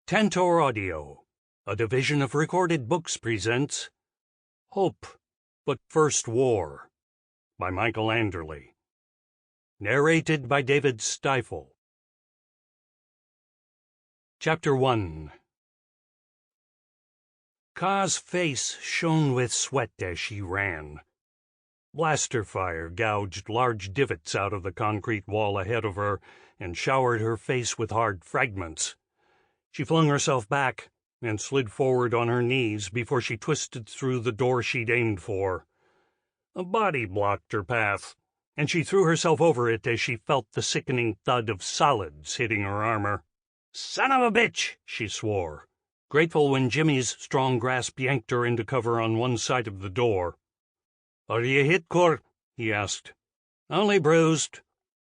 Tantor Audio, a division of Recorded Books, presents Hope, But First War by Michael Anderle. Narrated by David Stifel. Chapter 1. Ka's face shone with sweat as she ran. Blaster fire gouged large divots out of the concrete wall ahead of her and showered her face with hard fragments. She flung herself back and slid forward on her knees before she twisted through the door she'd aimed for. A body blocked her path, and she threw herself over it as she felt the sickening thud of solids hitting her armor. "Son of a bitch!" she swore, grateful when Jimmy's strong grasp yanked her into cover on one side of the door. "Are you hit, Cor?" he asked. "Only bruised,"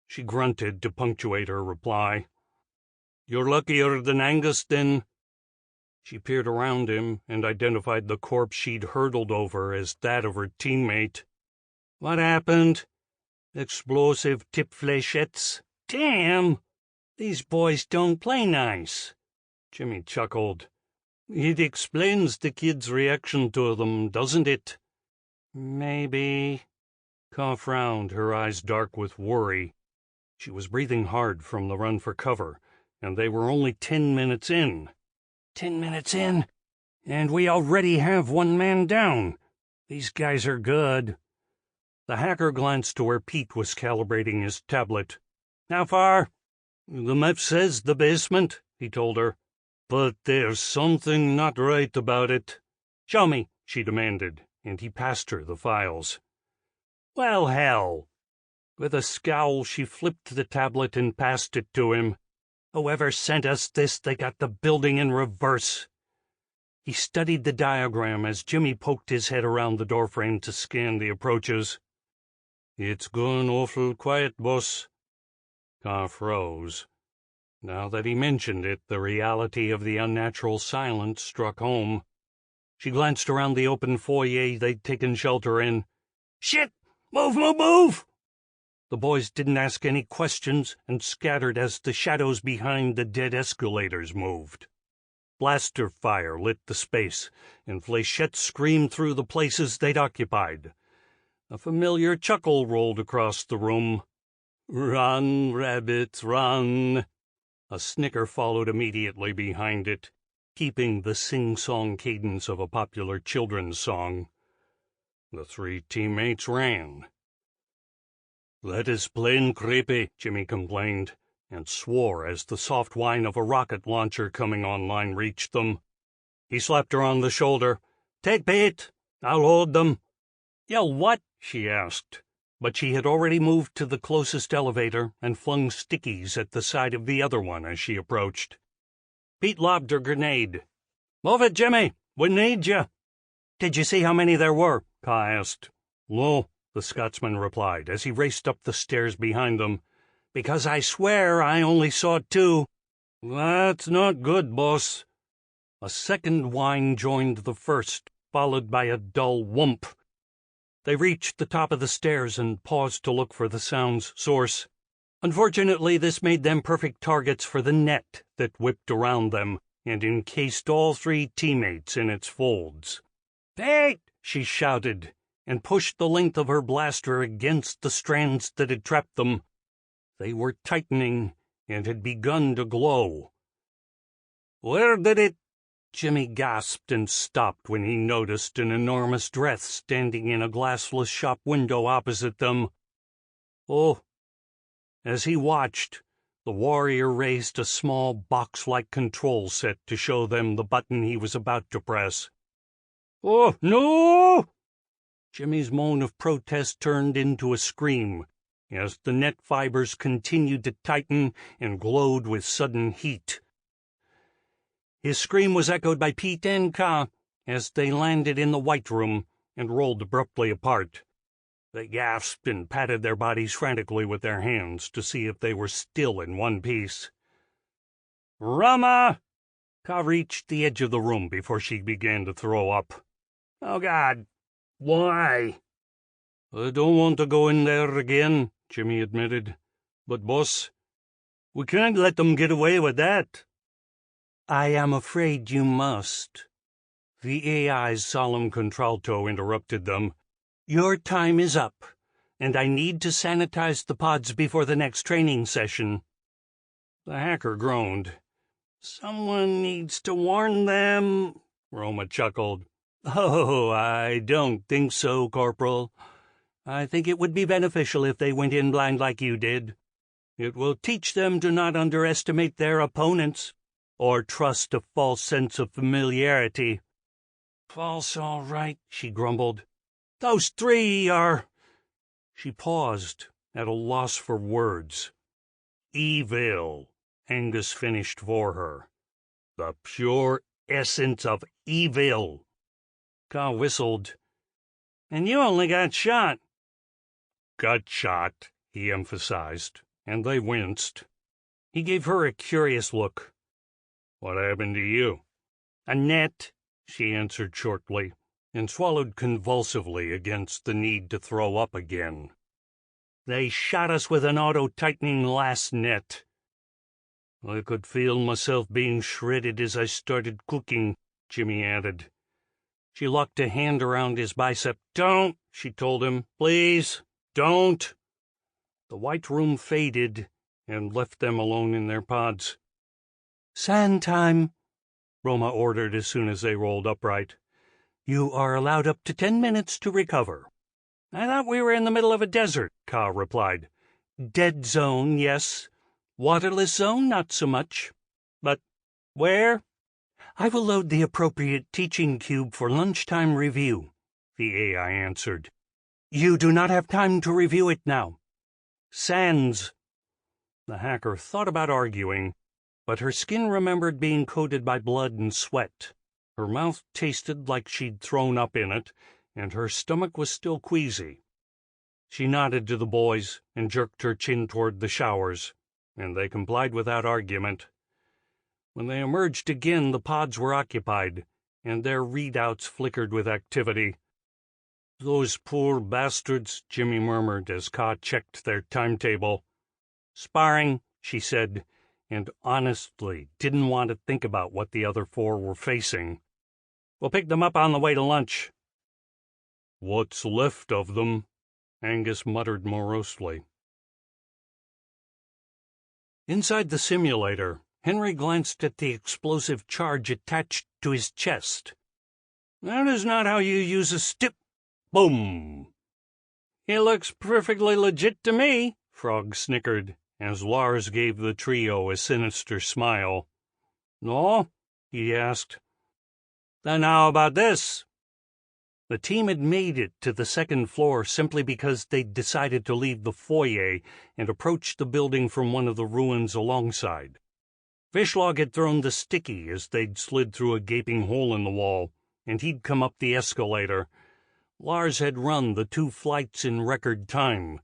she grunted to punctuate her reply. "You're luckier than Angus, then." She peered around him and identified the corpse she'd hurtled over as that of her teammate. "What happened?" "Explosive tip fléchettes." "Damn! These boys don't play nice." Jimmy chuckled. "It explains the kid's reaction to them, doesn't it?" "Maybe." Ka frowned, her eyes dark with worry. She was breathing hard from the run for cover, and they were only 10 minutes in. 10 minutes in? And we already have one man down. These guys are good. The hacker glanced to where Pete was calibrating his tablet. "How far?" "The map says the basement," he told her. "But there's something not right about it." "Show me," she demanded, and he passed her the files. "Well, hell." With a scowl, she flipped the tablet and passed it to him. "Whoever sent us this, they got the building in reverse." He studied the diagram as Jimmy poked his head around the doorframe to scan the approaches. "It's gone awful quiet, boss." Ka froze. Now that he mentioned it, the reality of the unnatural silence struck home. She glanced around the open foyer they'd taken shelter in. "Shit! Move, move, move!" The boys didn't ask any questions and scattered as the shadows behind the dead escalators moved. Blaster fire lit the space, and fléchettes screamed through the places they'd occupied. A familiar chuckle rolled across the room. "Run, rabbits, run!" A snicker followed immediately behind it, keeping the sing-song cadence of a popular children's song. The three teammates ran. "That is plain creepy," Jimmy complained, and swore as the soft whine of a rocket launcher coming online reached them. He slapped her on the shoulder. "Take Pete. I'll hold them." "Yo, what?" she asked, but she had already moved to the closest elevator and flung stickies at the side of the other one as she approached. Pete lobbed her grenade. "Move it, Jimmy. We need you." "Did you see how many there were?" Ka asked. "No," the Scotsman replied as he raced up the stairs behind them. "Because I swear I only saw 2. "That's not good, boss." A second whine joined the first, followed by a dull whoomp. They reached the top of the stairs and paused to look for the sound's source. Unfortunately, this made them perfect targets for the net that whipped around them and encased all 3 teammates in its folds. "Hey!" she shouted, and pushed the length of her blaster against the strands that had trapped them. They were tightening and had begun to glow. "Where did it—" Jimmy gasped and stopped when he noticed an enormous Dreth standing in a glassless shop window opposite them. "Oh." As he watched, the warrior raised a small box-like control set to show them the button he was about to press. "Oh, no!" Jimmy's moan of protest turned into a scream as the net fibers continued to tighten and glowed with sudden heat. His scream was echoed by Pete and Ka as they landed in the White Room and rolled abruptly apart. They gasped and patted their bodies frantically with their hands to see if they were still in one piece. "Rama!" Ka reached the edge of the room before she began to throw up. "Oh, God. Why?" "I don't want to go in there again," Jimmy admitted. "But, boss, we can't let them get away with that." I am afraid you must. The AI's solemn contralto interrupted them. Your time is up, and I need to sanitize the pods before the next training session. The hacker groaned. Someone needs to warn them, Roma chuckled. Oh, I don't think so, Corporal. I think it would be beneficial if they went in blind like you did. It will teach them to not underestimate their opponents, or trust a false sense of familiarity. False, all right, she grumbled. Those three are... She paused, at a loss for words. Evil, Angus finished for her. The pure essence of evil. Ka whistled. And you only got shot. Got shot, he emphasized, and they winced. He gave her a curious look. What happened to you? A net, she answered shortly, and swallowed convulsively against the need to throw up again. They shot us with an auto-tightening last net. I could feel myself being shredded as I started cooking, Jimmy added. She locked a hand around his bicep. Don't, she told him. Please, don't. The white room faded and left them alone in their pods. Sand time, Roma ordered as soon as they rolled upright. You are allowed up to 10 minutes to recover. I thought we were in the middle of a desert, Ka replied. Dead zone, yes. Waterless zone, not so much. But where? I will load the appropriate teaching cube for lunchtime review, the AI answered. You do not have time to review it now. Sands. The hacker thought about arguing, but her skin remembered being coated by blood and sweat. Her mouth tasted like she'd thrown up in it, and her stomach was still queasy. She nodded to the boys and jerked her chin toward the showers, and they complied without argument. When they emerged again, the pods were occupied, and their readouts flickered with activity. Those poor bastards, Jimmy murmured as Ka checked their timetable. Sparring, she said, and honestly didn't want to think about what the other four were facing. We'll pick them up on the way to lunch. What's left of them, Angus muttered morosely. Inside the simulator, Henry glanced at the explosive charge attached to his chest. That is not how you use a stip. Boom! It looks perfectly legit to me, Frog snickered, as Lars gave the trio a sinister smile. No? He asked. Then how about this? The team had made it to the second floor simply because they'd decided to leave the foyer and approach the building from one of the ruins alongside. Fishlog had thrown the sticky as they'd slid through a gaping hole in the wall, and he'd come up the escalator. Lars had run the 2 flights in record time.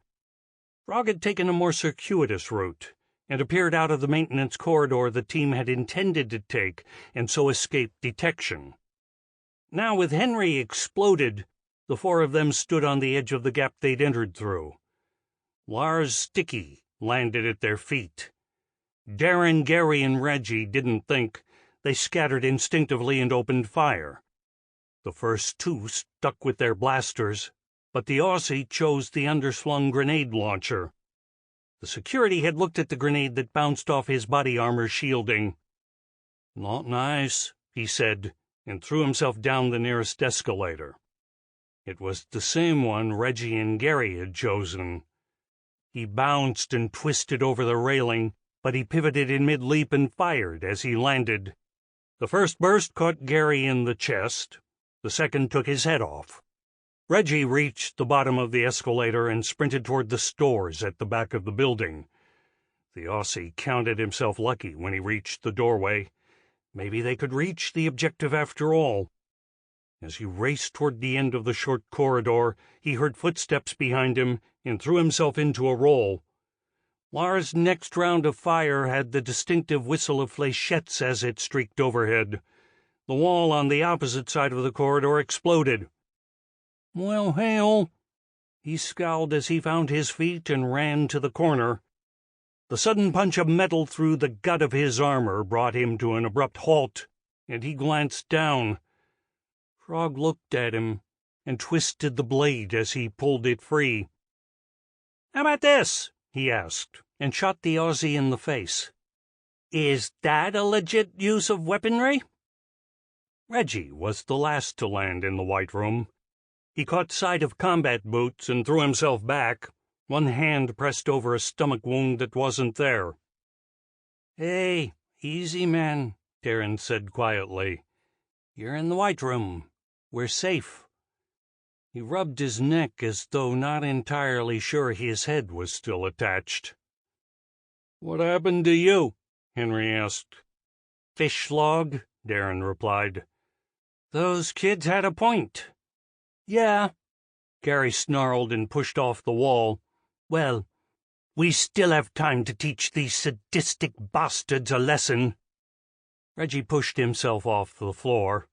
Frog had taken a more circuitous route and appeared out of the maintenance corridor the team had intended to take, and so escaped detection. Now, with Henry exploded, the 4 of them stood on the edge of the gap they'd entered through. Lars' sticky landed at their feet. Darren, Gary, and Reggie didn't think. They scattered instinctively and opened fire. The first 2 stuck with their blasters, but the Aussie chose the underslung grenade launcher. The security had looked at the grenade that bounced off his body armor shielding. Not nice, he said, and threw himself down the nearest escalator. It was the same one Reggie and Gary had chosen. He bounced and twisted over the railing, but he pivoted in mid-leap and fired as he landed. The first burst caught Gary in the chest. The second took his head off. Reggie reached the bottom of the escalator and sprinted toward the stores at the back of the building. The Aussie counted himself lucky when he reached the doorway. Maybe they could reach the objective after all. As he raced toward the end of the short corridor, he heard footsteps behind him and threw himself into a roll. Lars' next round of fire had the distinctive whistle of fléchettes as it streaked overhead. The wall on the opposite side of the corridor exploded. Well, hell, he scowled as he found his feet and ran to the corner. The sudden punch of metal through the gut of his armor brought him to an abrupt halt, and he glanced down. Frog looked at him and twisted the blade as he pulled it free. "How about this?" he asked, and shot the Aussie in the face. "Is that a legit use of weaponry?" Reggie was the last to land in the White Room. He caught sight of combat boots and threw himself back, one hand pressed over a stomach wound that wasn't there. "Hey, easy, man," Darren said quietly. "You're in the White Room. We're safe." He rubbed his neck as though not entirely sure his head was still attached. "What happened to you?" Henry asked. "Fish log," Darren replied. "Those kids had a point." "Yeah," Gary snarled and pushed off the wall. "Well, we still have time to teach these sadistic bastards a lesson." Reggie pushed himself off the floor.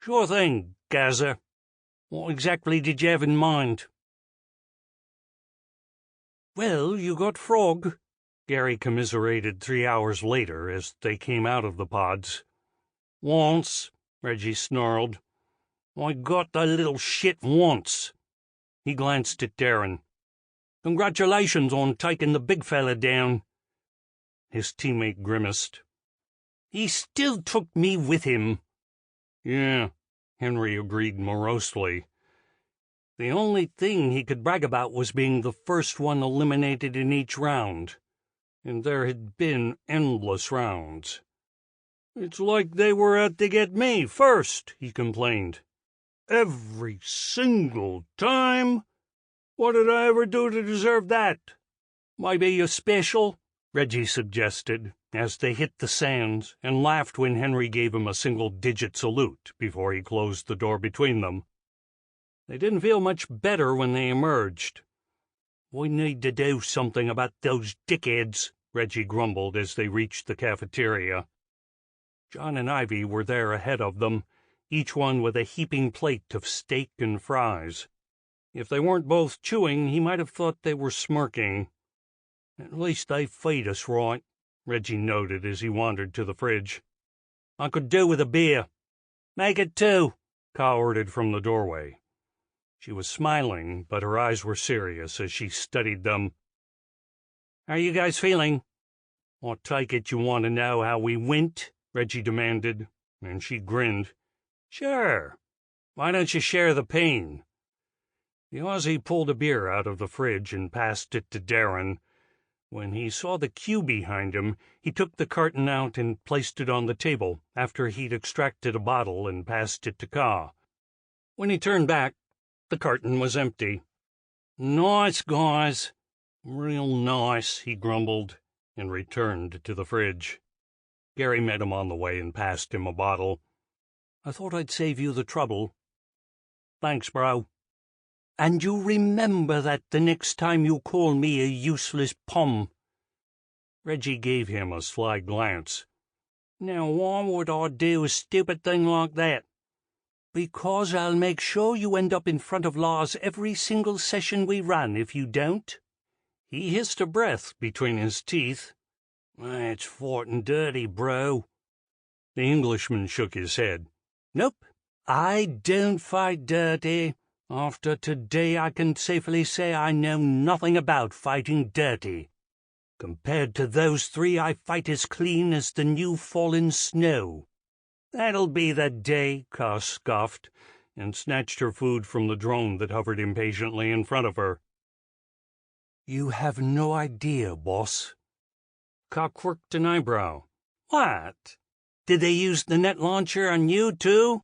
"Sure thing, Gaza. What exactly did you have in mind?" "Well, you got Frog," Gary commiserated 3 hours later as they came out of the pods. "Once," Reggie snarled. "I got the little shit once." He glanced at Darren. "Congratulations on taking the big fella down." His teammate grimaced. "He still took me with him." "Yeah," Henry agreed morosely. The only thing he could brag about was being the first one eliminated in each round, and there had been endless rounds. "It's like they were out to get me first," he complained. "Every single time. What did I ever do to deserve that?" "Maybe you're special," Reggie suggested, as they hit the sands, and laughed when Henry gave him a single-digit salute before he closed the door between them. They didn't feel much better when they emerged. "We need to do something about those dickheads," Reggie grumbled as they reached the cafeteria. John and Ivy were there ahead of them, each one with a heaping plate of steak and fries. If they weren't both chewing, he might have thought they were smirking. "At least they feed us right," Reggie noted as he wandered to the fridge. "I could do with a beer." "Make it 2, Ka ordered from the doorway. She was smiling, but her eyes were serious as she studied them. "How are you guys feeling?" "I take it you want to know how we went?" Reggie demanded, and she grinned. "Sure. Why don't you share the pain?" The Aussie pulled a beer out of the fridge and passed it to Darren. When he saw the queue behind him, he took the carton out and placed it on the table after he'd extracted a bottle and passed it to Ka. When he turned back, the carton was empty. "Nice guys. Real nice," he grumbled, and returned to the fridge. Gary met him on the way and passed him a bottle. "I thought I'd save you the trouble." "Thanks, bro. And you remember that the next time you call me a useless pom." Reggie gave him a sly glance. "Now, why would I do a stupid thing like that?" "Because I'll make sure you end up in front of Lars every single session we run if you don't." He hissed a breath between his teeth. "That's fighting dirty, bro." The Englishman shook his head. "Nope, I don't fight dirty. After today I can safely say I know nothing about fighting dirty. Compared to those 3, I fight as clean as the new fallen snow." "That'll be the day," Ka scoffed, and snatched her food from the drone that hovered impatiently in front of her. "You have no idea, boss." Ka quirked an eyebrow. "What? Did they use the net launcher on you, too?"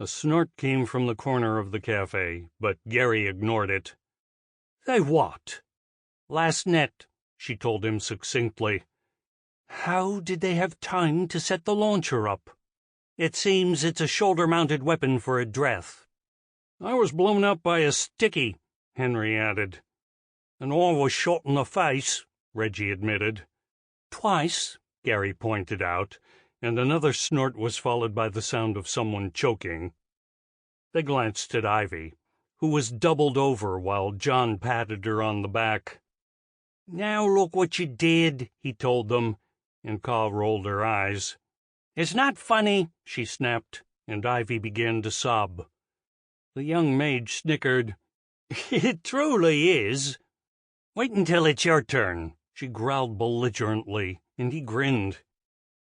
A snort came from the corner of the cafe, but Gary ignored it. "They what?" "Last net," she told him succinctly. "How did they have time to set the launcher up?" "It seems it's a shoulder-mounted weapon for a Dreth." "I was blown up by a sticky," Henry added. "And I was shot in the face," Reggie admitted. "Twice," Gary pointed out, and another snort was followed by the sound of someone choking. They glanced at Ivy, who was doubled over while John patted her on the back. "Now look what you did," he told them, and Ka rolled her eyes. "It's not funny," she snapped, and Ivy began to sob. The young mage snickered. "It truly is." "Wait until it's your turn," she growled belligerently, and he grinned.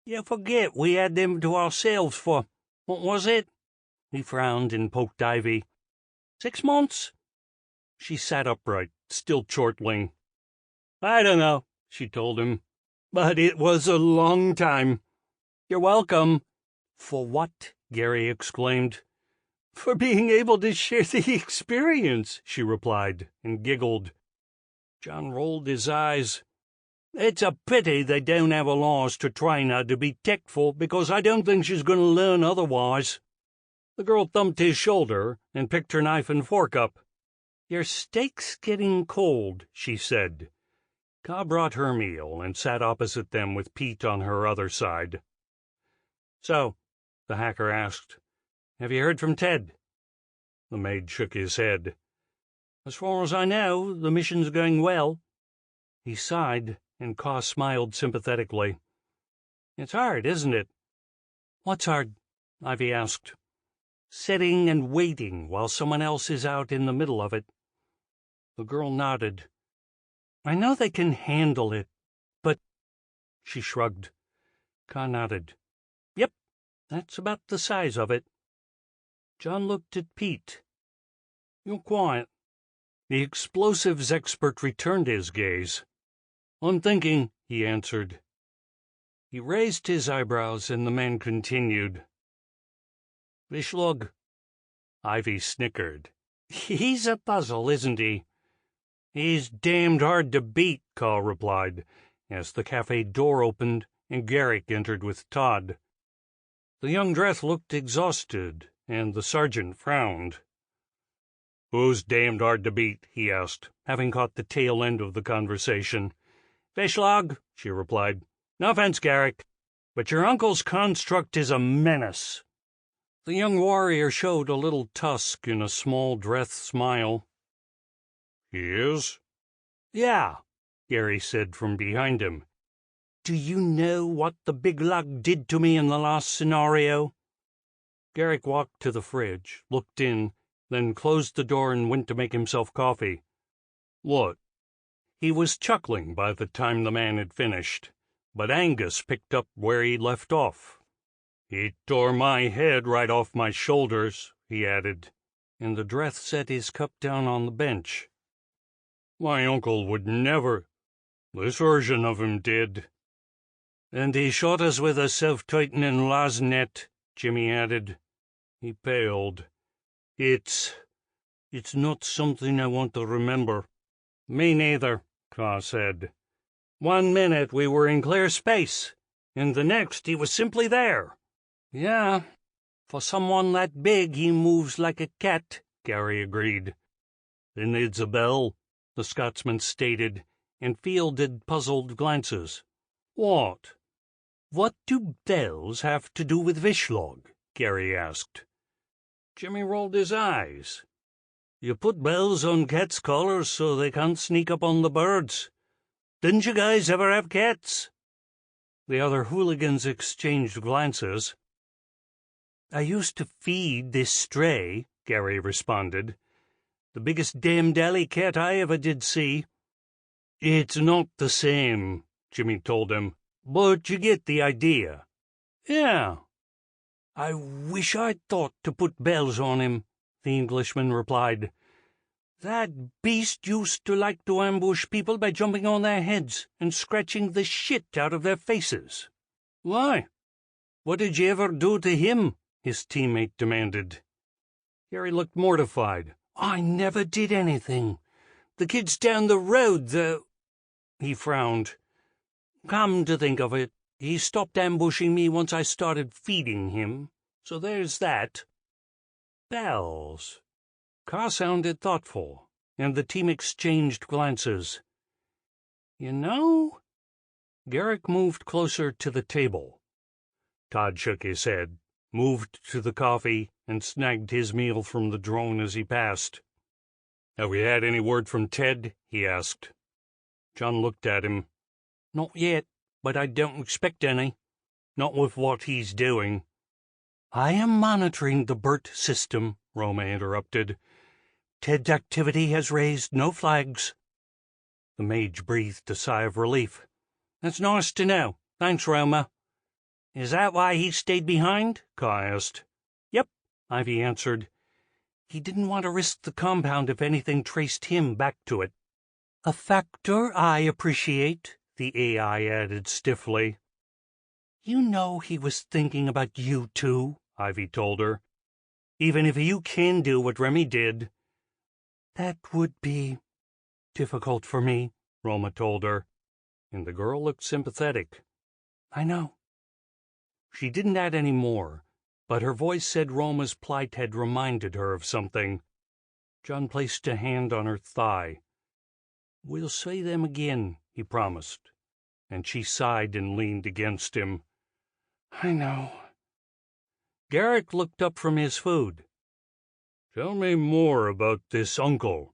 "You forget we had them to ourselves for, what was it?" He frowned and poked Ivy. 6 months? She sat upright, still chortling. "I don't know," she told him, "but it was a long time." "You're welcome." "For what?" Gary exclaimed. "For being able to share the experience," she replied, and giggled. John rolled his eyes. "It's a pity they don't have a laws to train her to be tactful, because I don't think she's going to learn otherwise." The girl thumped his shoulder and picked her knife and fork up. "Your steak's getting cold," she said. Ka brought her meal and sat opposite them with Pete on her other side. "So," the hacker asked, "have you heard from Ted?" The maid shook his head. "As far as I know, the mission's going well." He sighed, and Ka smiled sympathetically. "It's hard, isn't it?" "What's hard?" Ivy asked. "Sitting and waiting while someone else is out in the middle of it." The girl nodded. "I know they can handle it, but—" She shrugged. Ka nodded. "Yep, that's about the size of it." John looked at Pete. "You're quiet." The explosives expert returned his gaze. "I'm thinking," he answered. He raised his eyebrows, and the man continued. "Vishlog." Ivy snickered. "He's a puzzle, isn't he?" "He's damned hard to beat," Ka replied, as the cafe door opened and Garrick entered with Todd. The young Dreth looked exhausted, and the sergeant frowned. "Who's damned hard to beat?" he asked, having caught the tail end of the conversation. "Vishlog," she replied. "No offense, Garrick, but your uncle's construct is a menace." The young warrior showed a little tusk in a small Dreth smile. "He is?" "Yeah," Gary said from behind him. "Do you know what the big lug did to me in the last scenario?" Garrick walked to the fridge, looked in, then closed the door and went to make himself coffee. "What?" He was chuckling by the time the man had finished, but Angus picked up where he left off. "He tore my head right off my shoulders," he added, and the Dreth set his cup down on the bench. "My uncle would never. This version of him did." "And he shot us with a self-tightening lasnet," Jimmy added. He paled. It's not something I want to remember." "Me neither," Ka said. "1 minute we were in clear space, and the next he was simply there." "Yeah, for someone that big he moves like a cat," Gary agreed. "He needs a bell," the Scotsman stated, and fielded puzzled glances. "What do bells have to do with Vishlog?" Gary asked. Jimmy rolled his eyes. "You put bells on cats' collars so they can't sneak up on the birds. Didn't you guys ever have cats?" The other hooligans exchanged glances. "I used to feed this stray," Gary responded. "The biggest damned alley cat I ever did see." "It's not the same," Jimmy told him, "but you get the idea." "Yeah." "I wish I'd thought to put bells on him," the Englishman replied. "That beast used to like to ambush people by jumping on their heads and scratching the shit out of their faces." "Why? What did you ever do to him?" his teammate demanded. Gary looked mortified. "I never did anything. The kids down the road, He frowned. "Come to think of it, he stopped ambushing me once I started feeding him, so there's that." "Bells." Ka sounded thoughtful, and the team exchanged glances. "You know?" Garrick moved closer to the table. Todd shook his head, moved to the coffee, and snagged his meal from the drone as he passed. "Have we had any word from Ted?" he asked. John looked at him. "Not yet, but I don't expect any. Not with what he's doing." "I am monitoring the BERT system," Roma interrupted. "Ted's activity has raised no flags." The mage breathed a sigh of relief. "That's nice to know. Thanks, Roma." "Is that why he stayed behind?" Ka asked. "Yep," Ivy answered. "He didn't want to risk the compound if anything traced him back to it." "A factor I appreciate," the AI added stiffly. "You know he was thinking about you, too," Ivy told her. "Even if you can do what Remy did." "That would be difficult for me," Roma told her, and the girl looked sympathetic. "I know." She didn't add any more, but her voice said Roma's plight had reminded her of something. John placed a hand on her thigh. "We'll say them again," he promised, and she sighed and leaned against him. "I know." Garrick looked up from his food. "Tell me more about this uncle."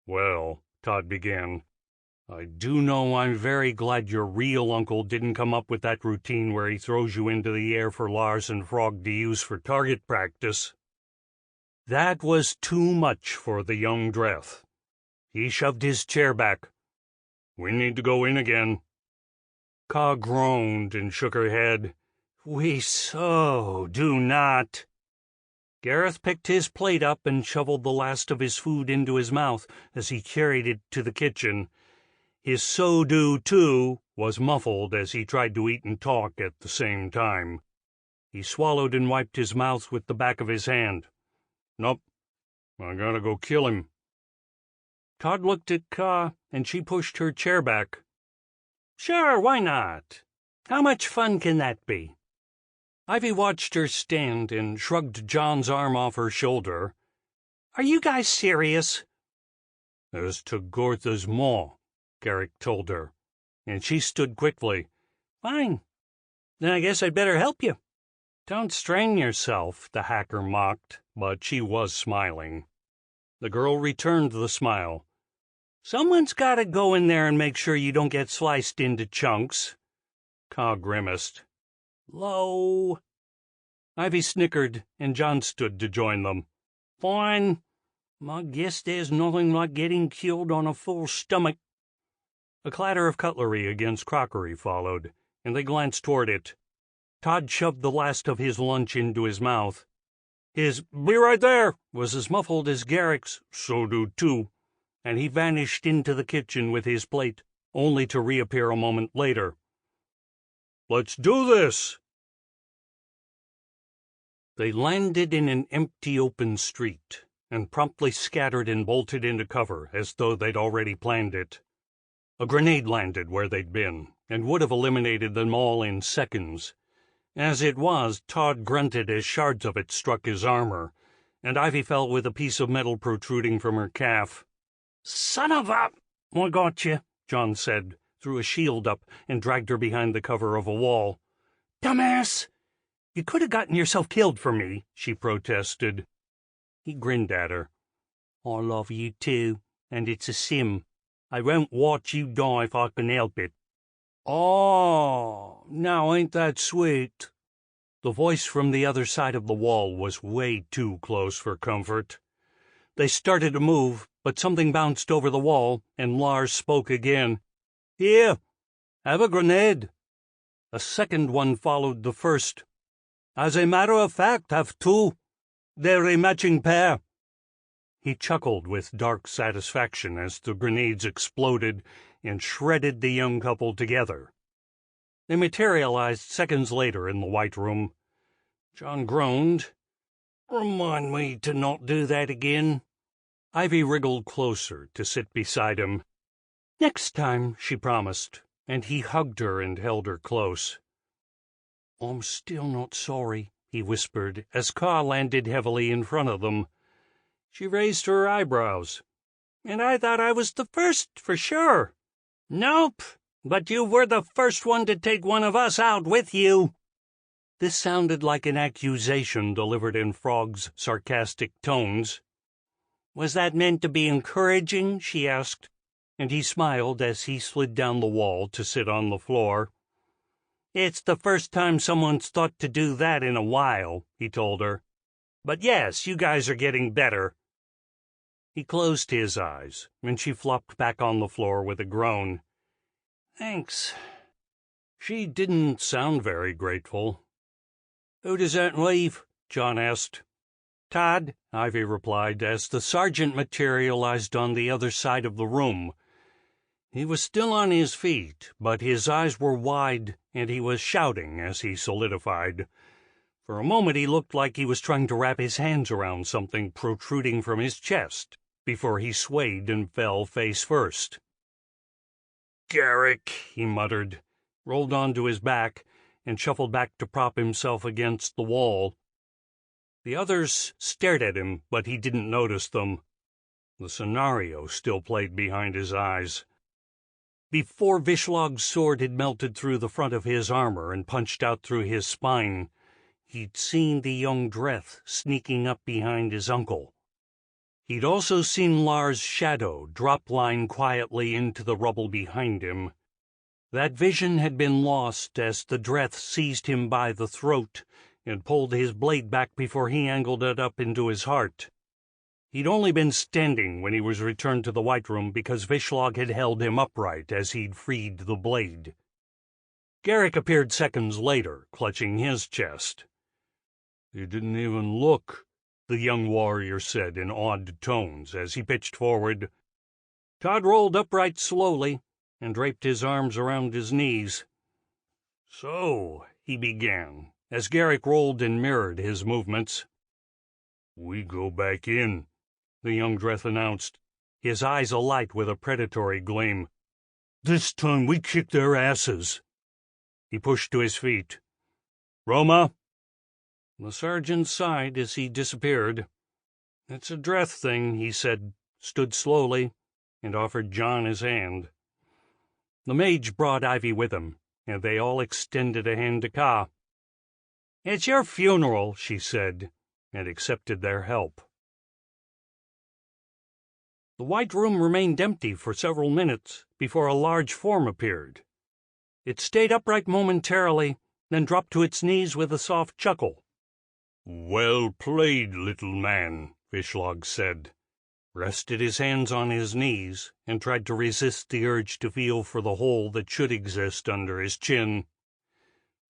"Well," Todd began, "I do know I'm very glad your real uncle didn't come up with that routine where he throws you into the air for Lars and Frog to use for target practice. That was too much for the young Dreth." He shoved his chair back. "We need to go in again." Ka groaned and shook her head. "We so do not." Gareth picked his plate up and shoveled the last of his food into his mouth as he carried it to the kitchen. His "so do too" was muffled as he tried to eat and talk at the same time. He swallowed and wiped his mouth with the back of his hand. "Nope, I gotta go kill him." Todd looked at Ka, and she pushed her chair back. "Sure, why not? How much fun can that be?" Ivy watched her stand and shrugged John's arm off her shoulder. "Are you guys serious?" "As to Gortha's maw," Garrick told her, and she stood quickly. "Fine. Then I guess I'd better help you." "Don't strain yourself," the hacker mocked, but she was smiling. The girl returned the smile. "Someone's got to go in there and make sure you don't get sliced into chunks." Ka grimaced. "Low." Ivy snickered, and John stood to join them. "Fine. I guess there's nothing like getting killed on a full stomach." A clatter of cutlery against crockery followed, and they glanced toward it. Todd shoved the last of his lunch into his mouth. His "be right there" was as muffled as Garrick's "so do too," and he vanished into the kitchen with his plate, only to reappear a moment later. "Let's do this." They landed in an empty open street, and promptly scattered and bolted into cover as though they'd already planned it. A grenade landed where they'd been, and would have eliminated them all in seconds. As it was, Todd grunted as shards of it struck his armor, and Ivy fell with a piece of metal protruding from her calf. "Son of a—" "I got you," John said, threw a shield up, and dragged her behind the cover of a wall. "Dumbass! You could have gotten yourself killed for me," she protested. He grinned at her. "I love you too, and it's a sim. I won't watch you die if I can help it." "Oh, now ain't that sweet?" The voice from the other side of the wall was way too close for comfort. They started to move, but something bounced over the wall, and Lars spoke again. "Here, have a grenade." A second one followed the first. "As a matter of fact, have two. They're a matching pair." He chuckled with dark satisfaction as the grenades exploded and shredded the young couple together. They materialized seconds later in the White Room. John groaned. "Remind me to not do that again." Ivy wriggled closer to sit beside him. "Next time," she promised, and he hugged her and held her close. "I'm still not sorry," he whispered as Ka landed heavily in front of them. She raised her eyebrows. "And I thought I was the first, for sure." "Nope, but you were the first one to take one of us out with you." This sounded like an accusation delivered in Frog's sarcastic tones. "Was that meant to be encouraging?" she asked, and he smiled as he slid down the wall to sit on the floor. "It's the first time someone's thought to do that in a while," he told her. "But yes, you guys are getting better." He closed his eyes, and she flopped back on the floor with a groan. "Thanks." She didn't sound very grateful. "Who does that leave?" John asked. "Todd," Ivy replied, as the sergeant materialized on the other side of the room. He was still on his feet, but his eyes were wide, and he was shouting as he solidified. For a moment he looked like he was trying to wrap his hands around something protruding from his chest before he swayed and fell face first. "Garrick," he muttered, rolled onto his back, and shuffled back to prop himself against the wall. The others stared at him, but he didn't notice them. The scenario still played behind his eyes. Before Vishlog's sword had melted through the front of his armor and punched out through his spine, he'd seen the young Dreth sneaking up behind his uncle. He'd also seen Lars' shadow drop line quietly into the rubble behind him. That vision had been lost as the Dreth seized him by the throat and pulled his blade back before he angled it up into his heart. He'd only been standing when he was returned to the White Room because Vishlog had held him upright as he'd freed the blade. Garrick appeared seconds later, clutching his chest. "You didn't even look," the young warrior said in awed tones as he pitched forward. Todd rolled upright slowly and draped his arms around his knees. "So," he began, as Garrick rolled and mirrored his movements. "We go back in," the young Dreth announced, his eyes alight with a predatory gleam. "This time we kick their asses." He pushed to his feet. "Roma?" The sergeant sighed as he disappeared. "It's a Dreth thing," he said, stood slowly, and offered John his hand. The mage brought Ivy with him, and they all extended a hand to Ka. "It's your funeral," she said, and accepted their help. The White Room remained empty for several minutes before a large form appeared. It stayed upright momentarily, then dropped to its knees with a soft chuckle. "Well played, little man," Vishlog said, rested his hands on his knees, and tried to resist the urge to feel for the hole that should exist under his chin.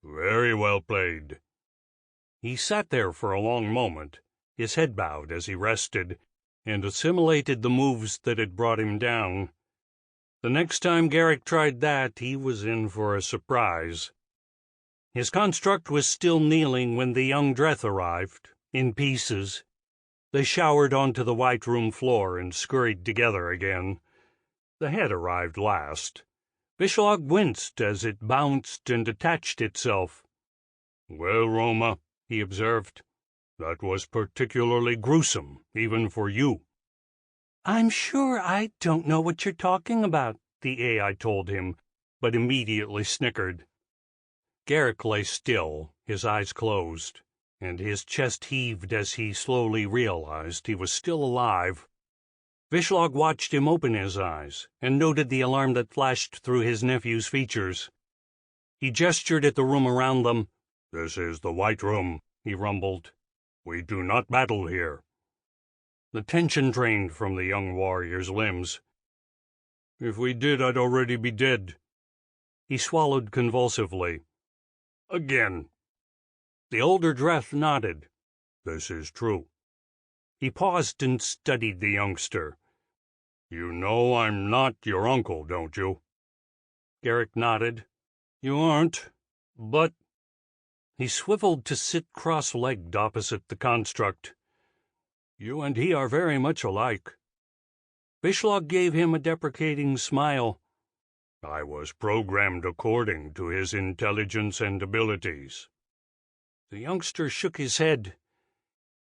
"Very well played." He sat there for a long moment, his head bowed as he rested, and assimilated the moves that had brought him down. The next time Garrick tried that, he was in for a surprise. His construct was still kneeling when the young Dreth arrived, in pieces. They showered onto the White Room floor and scurried together again. The head arrived last. Vishlog winced as it bounced and attached itself. "Well, Roma," he observed, "that was particularly gruesome, even for you." "I'm sure I don't know what you're talking about," the AI told him, but immediately snickered. Garrick lay still, his eyes closed, and his chest heaved as he slowly realized he was still alive. Vishlog watched him open his eyes and noted the alarm that flashed through his nephew's features. He gestured at the room around them. "This is the White Room," he rumbled. "We do not battle here." The tension drained from the young warrior's limbs. "If we did, I'd already be dead." He swallowed convulsively. "Again." The older Dreth nodded. "This is true." He paused and studied the youngster. "You know I'm not your uncle, don't you?" Garrick nodded. "You aren't, but—" He swiveled to sit cross-legged opposite the construct. "You and he are very much alike." Vishlog gave him a deprecating smile. "I was programmed according to his intelligence and abilities." The youngster shook his head.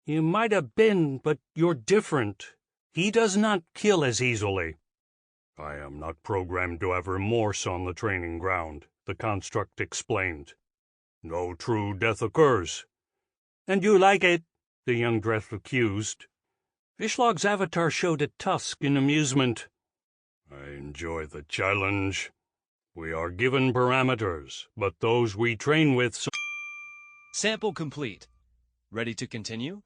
"You might have been, but you're different. He does not kill as easily." "I am not programmed to have remorse on the training ground," the construct explained. "No true death occurs." "And you like it?" the young Dreth accused. Vishlog's avatar showed a tusk in amusement. I enjoy the challenge. We are given parameters, but those we train with... Sample complete. Ready to continue?